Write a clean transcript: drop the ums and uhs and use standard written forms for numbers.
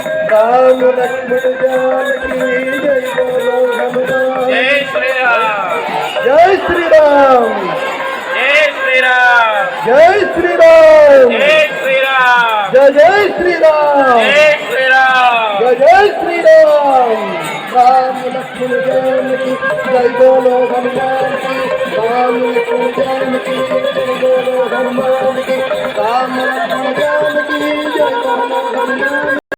राम लक्ष्मण जानकी जय बोलो हनुमान। जय श्री राम। जय श्री राम। जय श्री राम। जय श्री राम। जय श्री राम। जय जय श्री राम। जय श्री राम। जय जय श्री राम। राम लक्ष्मण जानकी जय बोलो हनुमान की। राम लक्ष्मण जानकी जय बोलो हनुमान की। राम